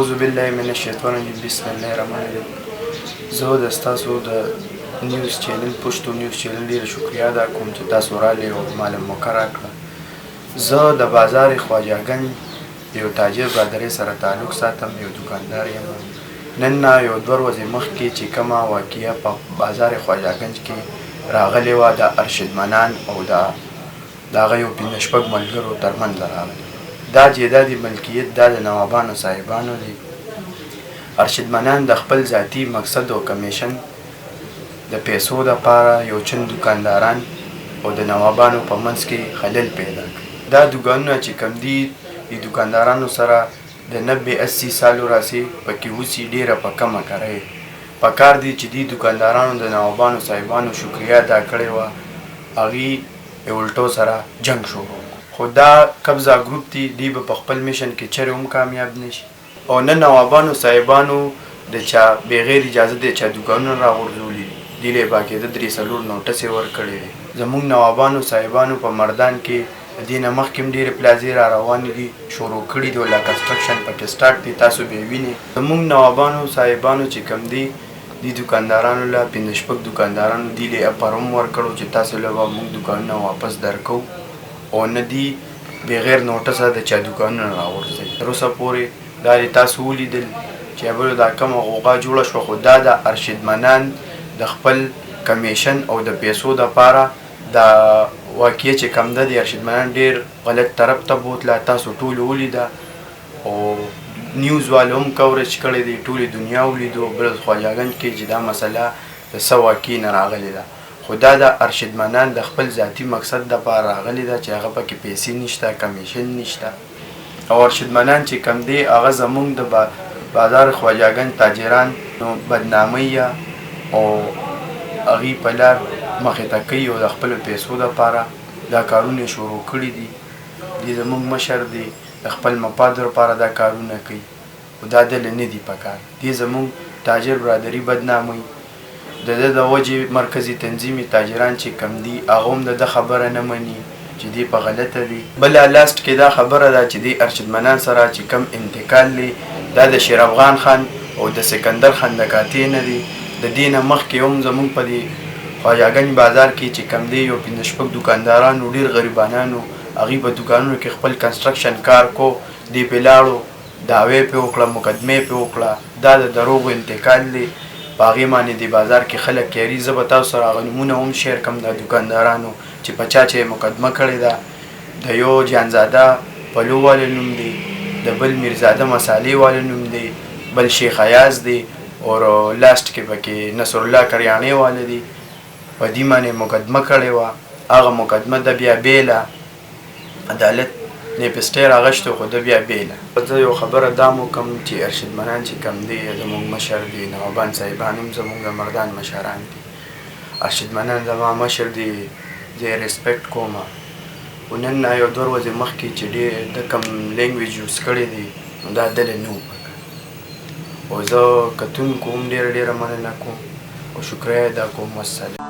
اعوذ بالله من الشیطان الرجیم بسم الله الرحمن الرحیم. زه د ستاسو د نیوز چینل پشتو نیوز چینل ډېره شکریه ادا کوم چې تاسو راغلئ او ماله موقع راکړه. زه د بازار خواجه ګنج یو تاجر برادرۍ سره تعلق ساتم، یو دوکاندار یم. نن نه یو 2 ورځې مخکې چې کومه واقعه په بازار خواجه ګنج کې راغلې وه، د ارشدمنان او د هغه یو 5 ملګرو ترمنځ راغلې. دا جیدادي ملکیت دا د نوابانو صاحبانو دی. ارشدمنان د خپل ذاتي مقصد او کمیشن د پیسو دپاره یو چند دوکانداران او د نوابانو په منځ کې خلل پیدا کړي. دا دوکانونه چې کوم دي د دوکاندارانو سره د 90-80 سالو راسې پکې اوسي ډېره په کمه کرایه. پکار دی چې دې دوکاندارانو د نوابانو صاحبانو شکریه ادا کړې وه، هغې الټو سره جنګ شروع. خو دا قبضه ګروپ دی، دوی به په خپل میشن کې چرې هم کامیاب نشي. او نه نوابانو صاحبانو د چا بغیر اجازه د چا دوکانونه راغورځولي دي. دې له باقاعده 3-4 نوټسې ورکړې دي. زموږ نوابانو صاحبانو په مردان کې د دې نه مخکې هم ډېرې پلازې را روانې دي، شروع کړي دي، لا کنسټرکشن پکې سټارټ دي، تاسو به یې وینئ. زموږ نوابانو صاحبانو چې کوم دي دې دوکاندارانو له 5 دوکاندارانو دې له اپر هم ورکړو چې تاسو له به موږ دوکانونه واپس درکوو او نه دي بغیر نوټسه د چا دوکانونه راغورځوي. تر اوسه پورې دا تاسو ولیدل چې بل دا کومه غوغا جوړه شوه، خو دا د ارشدمنان د خپل کمیشن او د پیسو دپاره دا واقعه چې کوم ده د ارشدمنان ډېر غلط طرف ته بوتله. تاسو ټولو ولیده او نیوز والو هم کورج کړی دی، ټولې دنیا ولیدو بل خواجه ګنج کې چې دا مسله د څه واقعې نه راغلې ده. خو دا د ارشدمنان د خپل ذاتي مقصد دپاره راغلې ده چې هغه پکې پیسې نشته، کمیشن نشته. او ارشدمنان چې کم دی هغه زموږ د بازار خواجه ګنج تاجران بدنامۍ او هغې په لار مخې ته کوي او د خپلو پیسو دپاره دا کارونه شروع کړي دي. دی زموږ مشر دی، د خپل مفاد لپاره دا کارونه کوي، خو دا دله نه دي پکار. دی زموږ تاجر برادري بدناموي. د ده د وجې مرکزي تنظیمي تاجران چې کم دي هغه هم د ده خبره نه مني چې دی په غلطه دی. بله لاست کې دا خبره ده چې دی ارشدمنان سره چې کم انتقال دی دا د شیر افغان خان او د سکندر خان د کاتې نه دی. د دې نه مخکې هم زموږ په دې خواجه ګنج بازار کې چې کم دی یو 5 دوکاندارانو ډېر غریبانانو هغې په دوکانونو کې خپل کنسټرکشن کار کو، دی پې لاړو، دعوې پې وکړه، مقدمې پې وکړه. دا د دروغو انتقال دی. په هغې باندې د بازار کې خلک کیري. زه به تاسو سره هغه نومونه هم شیر کړم د دوکاندارانو چې په چا چې مقدمه کړې ده. د یو جانزاده پلو والا نوم دی، د بل میرزاده مسالې والا نوم دی، بل شیخ ایاز دی او لاست کې پکې نصر الله کریانې والا دی. په دې باندې مقدمه کړې وه. هغه مقدمه ده بیا بیله عدالت نیپسټی راغشتو، خو ده بیا بیله. زه یو خبره دا مو کوم چې ارشدمنان چې کم دی زموږ مشر دی، نوابان صاحبان هم زموږ د مردان مشران دي. ارشدمنان زما مشر دی، زه یې ریسپیکټ کوم. خو نن نه یو 2 ورځې مخکې چې ډېر د کوم لینګویج یوز کړی دی نو دا دله نه و پکار. او زه کتونکو هم ډېره مننه کوم او شکریه ادا کوم. والسلام.